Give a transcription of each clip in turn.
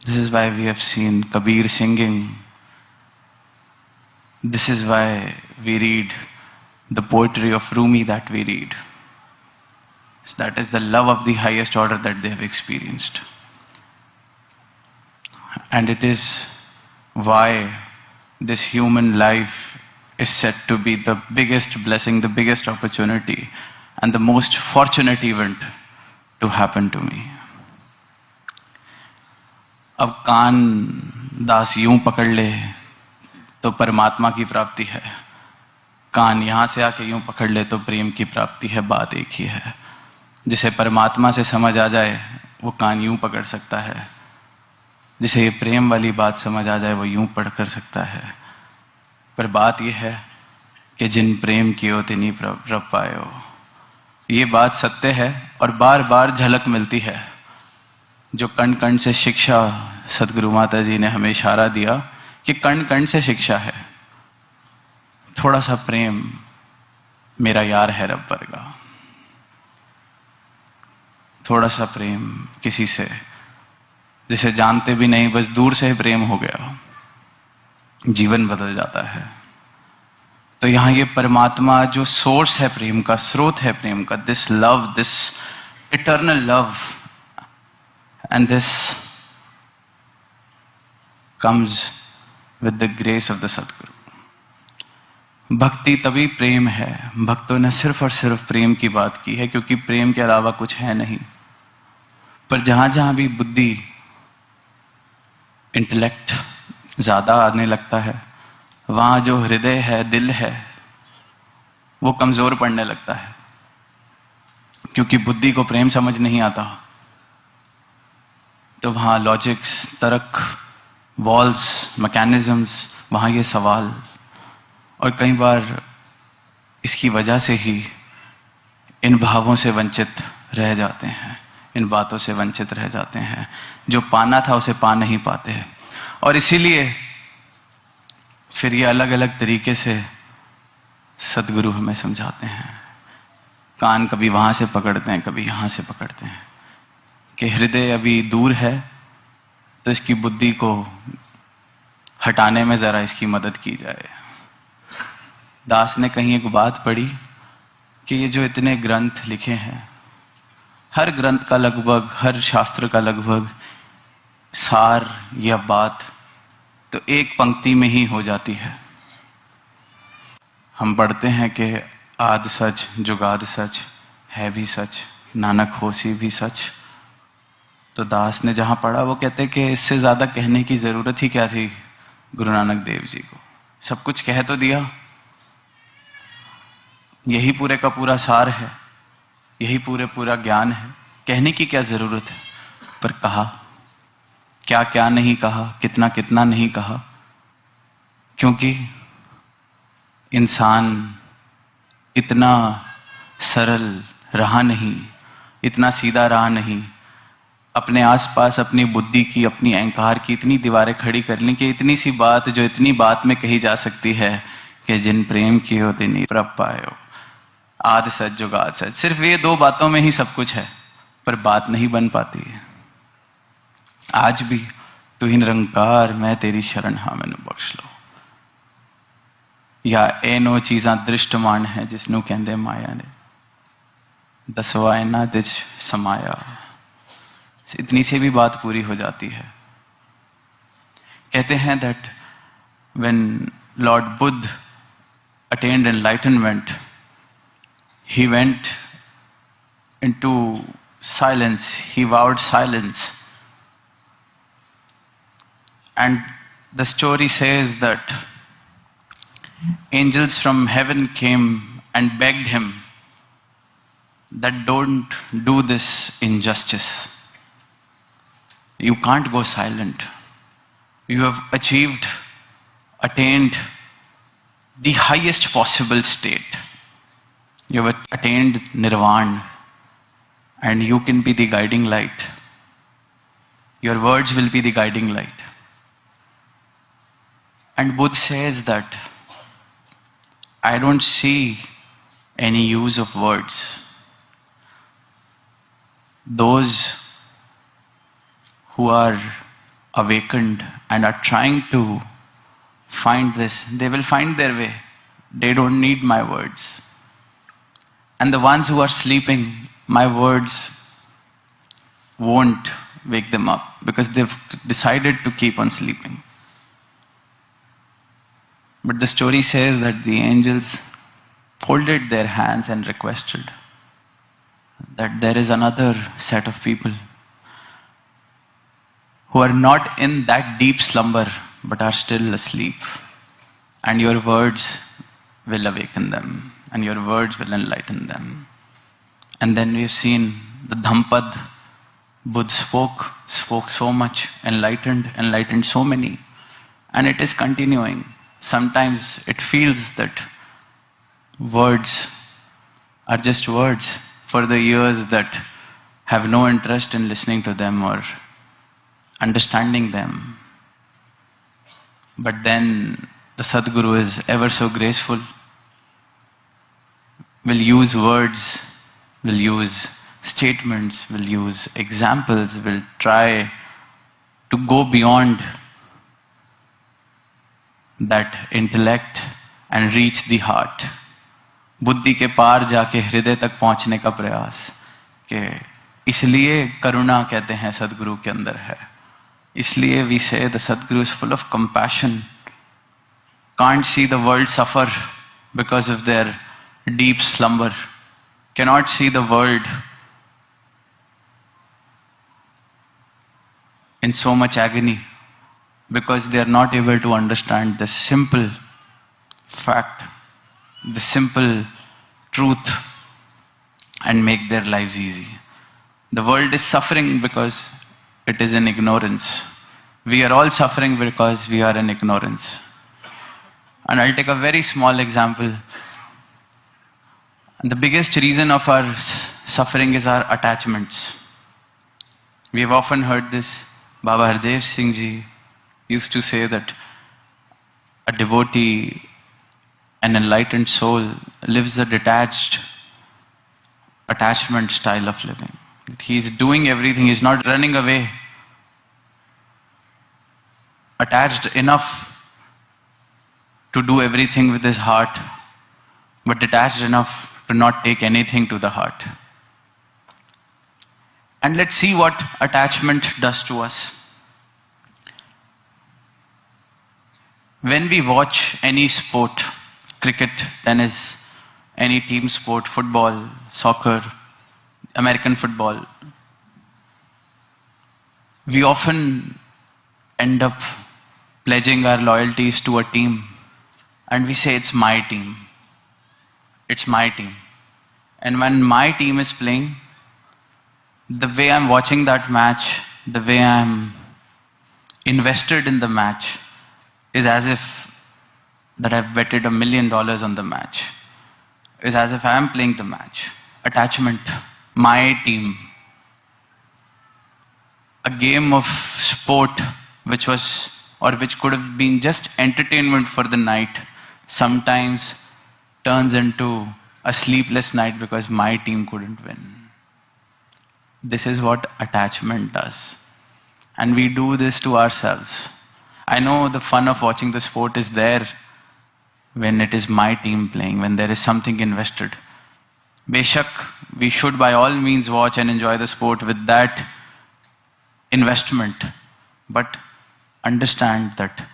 This is why we have seen Kabir singing. This is why we read the poetry of Rumi that we read. That is the love of the highest order that they have experienced. And it is why this human life is said to be the biggest blessing, the biggest opportunity, and the most fortunate event to happen to me. अब कान दास यूं पकड़ ले तो परमात्मा की प्राप्ति है, कान यहाँ से आके यूं पकड़ ले तो प्रेम की प्राप्ति है। बात एक ही है। जिसे परमात्मा से समझ आ जाए वो कान यूं पकड़ सकता है, जिसे ये प्रेम वाली बात समझ आ जाए वो यूं पढ़ कर सकता है। पर बात यह है कि जिन प्रेम कियो तिन्हीं रब पायो। ये बात सत्य है और बार बार झलक मिलती है। जो कण कण से शिक्षा सदगुरु माता जी ने हमें इशारा दिया कि कण कण से शिक्षा है। थोड़ा सा प्रेम मेरा यार है रब वर्गा, थोड़ा सा प्रेम किसी से जिसे जानते भी नहीं, बस दूर से प्रेम हो गया, जीवन बदल जाता है। तो यहां ये परमात्मा जो सोर्स है प्रेम का, स्रोत है प्रेम का, this love, this eternal love, and this comes with the grace of the सतगुरु। भक्ति तभी प्रेम है। भक्तों ने सिर्फ और सिर्फ प्रेम की बात की है, क्योंकि प्रेम के अलावा कुछ है नहीं। पर जहां जहां भी बुद्धि, इंटेलेक्ट ज्यादा आने लगता है, वहां जो हृदय है, दिल है, वो कमजोर पड़ने लगता है। क्योंकि बुद्धि को प्रेम समझ नहीं आता, तो वहां लॉजिक्स, तर्क, वॉल्स, मैकेनिज्म्स, वहां ये सवाल। और कई बार इसकी वजह से ही इन भावों से वंचित रह जाते हैं, इन बातों से वंचित रह जाते हैं। जो पाना था उसे पा नहीं पाते हैं। और इसीलिए फिर ये अलग अलग तरीके से सदगुरु हमें समझाते हैं। कान कभी वहां से पकड़ते हैं, कभी यहां से पकड़ते हैं कि हृदय अभी दूर है, तो इसकी बुद्धि को हटाने में जरा इसकी मदद की जाए। दास ने कहीं एक बात पढ़ी कि ये जो इतने ग्रंथ लिखे हैं, हर ग्रंथ का लगभग, हर शास्त्र का लगभग सार या बात तो एक पंक्ति में ही हो जाती है। हम पढ़ते हैं कि आद सच जुगाद सच, है भी सच, नानक होसी भी सच। तो दास ने जहां पढ़ा वो कहते कि इससे ज्यादा कहने की जरूरत ही क्या थी गुरु नानक देव जी को। सब कुछ कह तो दिया, यही पूरे का पूरा सार है, यही पूरा ज्ञान है। कहने की क्या जरूरत है? पर कहा क्या क्या नहीं कहा, कितना कितना नहीं कहा। क्योंकि इंसान इतना सरल रहा नहीं, इतना सीधा रहा नहीं। अपने आसपास अपनी बुद्धि की, अपनी अहंकार की इतनी दीवारें खड़ी कर ली कि इतनी सी बात जो इतनी बात में कही जा सकती है कि जिन प्रेम कियो तिन्हीं रब पायो। आद सच जुगाद सच, सिर्फ ये दो बातों में ही सब कुछ है, पर बात नहीं बन पाती है। आज भी तू ही निरंकार, मैं तेरी शरण हाँ मैनू बख्श लो। या ए नो चीज़ां दृष्टमान है जिसनू कहंदे माया ने, दसवा इना दिच समाया। इतनी से भी बात पूरी हो जाती है। कहते हैं that when Lord Buddha attend enlightenment, he went into silence, he vowed silence. And the story says that angels from heaven came and begged him that don't do this injustice. You can't go silent. You have attained the highest possible state. You have attained nirvana, and you can be the guiding light. Your words will be the guiding light. And Buddha says that I don't see any use of words. Those who are awakened and are trying to find this, they will find their way. They don't need my words. And the ones who are sleeping, my words won't wake them up because they've decided to keep on sleeping. But the story says that the angels folded their hands and requested that there is another set of people who are not in that deep slumber but are still asleep. And your words will awaken them, and your words will enlighten them. And then we've seen the Dhampad, Buddha spoke so much, enlightened so many. And it is continuing. Sometimes it feels that words are just words for the ears that have no interest in listening to them or understanding them. But then the Sadguru is ever so graceful, will use words, will use statements, will use examples, will try to go beyond that intellect and reach the heart. बुद्धि के पार जाके हृदय तक पहुंचने का प्रयास, कि इसलिए करुणा कहते हैं सदगुरु के अंदर है. इसलिए we say the Sadguru is full of compassion. Can't see the world suffer because of their deep slumber. Cannot see the world in so much agony because they are not able to understand the simple fact, the simple truth, and make their lives easy. The world is suffering because it is in ignorance. We are all suffering because we are in ignorance. And I'll take a very small example. And the biggest reason of our suffering is our attachments. We have often heard this. Baba Hardev Singh Ji used to say that a devotee, an enlightened soul, lives a detached attachment style of living. He's doing everything, he's not running away. Attached enough to do everything with his heart, but detached enough to not take anything to the heart. And let's see what attachment does to us. When we watch any sport, cricket, tennis, any team sport, football, soccer, American football, we often end up pledging our loyalties to a team, and we say it's my team. It's my team. And when my team is playing, the way I'm watching that match, the way I'm invested in the match, is as if that I've betted $1 million on the match. It's as if I'm playing the match. Attachment, my team. A game of sport which could have been just entertainment for the night, sometimes turns into a sleepless night because my team couldn't win. This is what attachment does. And we do this to ourselves. I know the fun of watching the sport is there when it is my team playing, when there is something invested. Beshak, we should by all means watch and enjoy the sport with that investment. But understand that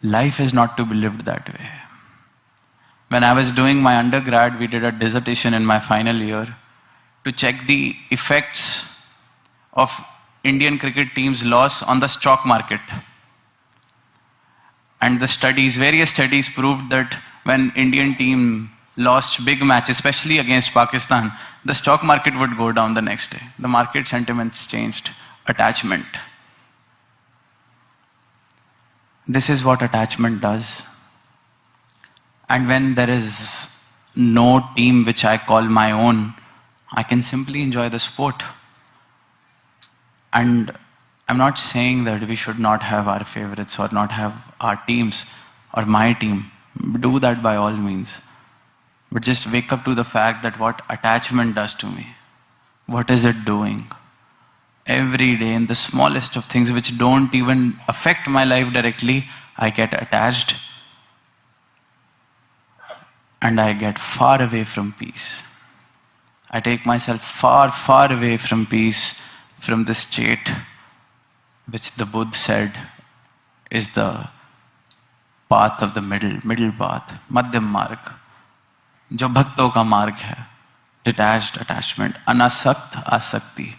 life is not to be lived that way. When I was doing my undergrad, we did a dissertation in my final year to check the effects of Indian cricket team's loss on the stock market. And the various studies proved that when Indian team lost big matches, especially against Pakistan, the stock market would go down the next day. The market sentiments changed. Attachment. This is what attachment does. And when there is no team which I call my own, I can simply enjoy the sport. And I'm not saying that we should not have our favorites or not have our teams or my team. Do that by all means. But just wake up to the fact that what attachment does to me. What is it doing? every day in the smallest of things which don't even affect my life directly, I get attached and I get far away from peace. I take myself far, far away from peace, from the state which the Buddha said is the path of the middle path, madhyam marg, जो भक्तों का मार्ग है, detached attachment, अनासक्त आसक्ति,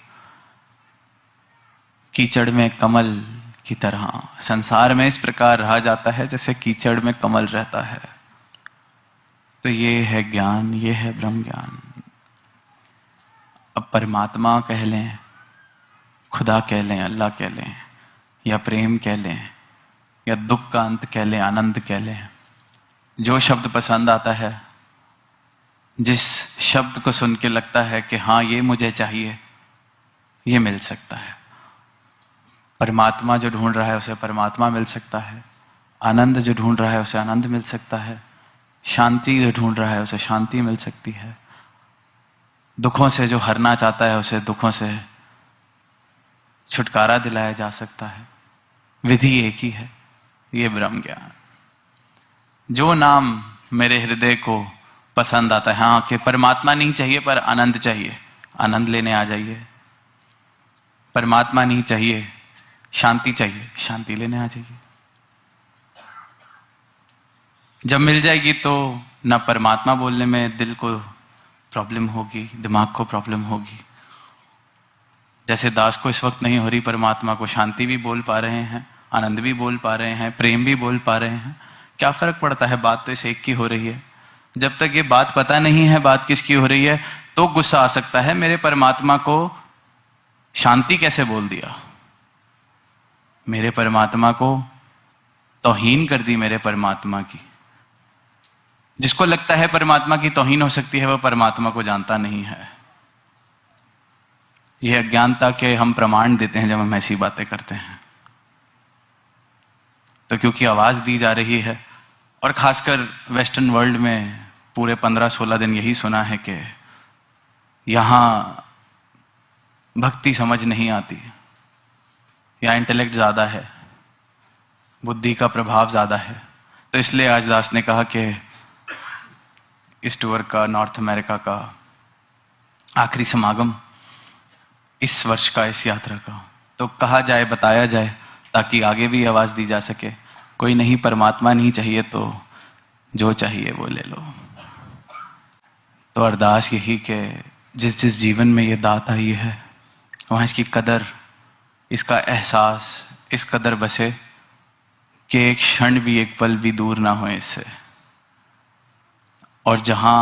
कीचड़ में कमल की तरह संसार में इस प्रकार रहा जाता है जैसे कीचड़ में कमल रहता है। तो ये है ज्ञान, ये है ब्रह्म ज्ञान। अब परमात्मा कह लें, खुदा कह लें, अल्लाह कह लें, या प्रेम कह लें, या दुख का अंत कह लें, आनंद कह लें, जो शब्द पसंद आता है, जिस शब्द को सुन के लगता है कि हाँ ये मुझे चाहिए, ये मिल सकता है। परमात्मा जो ढूंढ रहा है उसे परमात्मा मिल सकता है, आनंद जो ढूंढ रहा है उसे आनंद मिल सकता है, शांति जो ढूंढ रहा है उसे शांति मिल सकती है, दुखों से जो हरना चाहता है उसे दुखों से छुटकारा दिलाया जा सकता है। विधि एक ही है, ये ब्रह्म ज्ञान। जो नाम मेरे हृदय को पसंद आता है, हाँ कि परमात्मा नहीं चाहिए पर आनंद चाहिए, आनंद लेने आ जाइए। परमात्मा नहीं चाहिए, शांति चाहिए, शांति लेने आ जाइए। जब मिल जाएगी तो ना परमात्मा बोलने में दिल को प्रॉब्लम होगी, दिमाग को प्रॉब्लम होगी। जैसे दास को इस वक्त नहीं हो रही, परमात्मा को शांति भी बोल पा रहे हैं, आनंद भी बोल पा रहे हैं, प्रेम भी बोल पा रहे हैं। क्या फर्क पड़ता है, बात तो इस एक की हो रही है। जब तक ये बात पता नहीं है बात किसकी हो रही है, तो गुस्सा आ सकता है, मेरे परमात्मा को शांति कैसे बोल दिया, मेरे परमात्मा को तौहीन कर दी मेरे परमात्मा की। जिसको लगता है परमात्मा की तौहीन हो सकती है, वह परमात्मा को जानता नहीं है। यह अज्ञानता के हम प्रमाण देते हैं जब हम ऐसी बातें करते हैं। तो क्योंकि आवाज दी जा रही है, और खासकर वेस्टर्न वर्ल्ड में पूरे 15-16 दिन यही सुना है कि यहां भक्ति समझ नहीं आती, या इंटेलेक्ट ज्यादा है, बुद्धि का प्रभाव ज्यादा है। तो इसलिए आज दास ने कहा कि इस टूर का, नॉर्थ अमेरिका का आखिरी समागम इस वर्ष का, इस यात्रा का, तो कहा जाए, बताया जाए, ताकि आगे भी आवाज दी जा सके। कोई नहीं, परमात्मा नहीं चाहिए तो जो चाहिए वो ले लो। तो अरदास यही कि जिस जिस जीवन में ये दात आई है, वहां इसकी कदर, इसका एहसास इस कदर बसे कि एक क्षण भी, एक पल भी दूर ना हो इससे। और जहां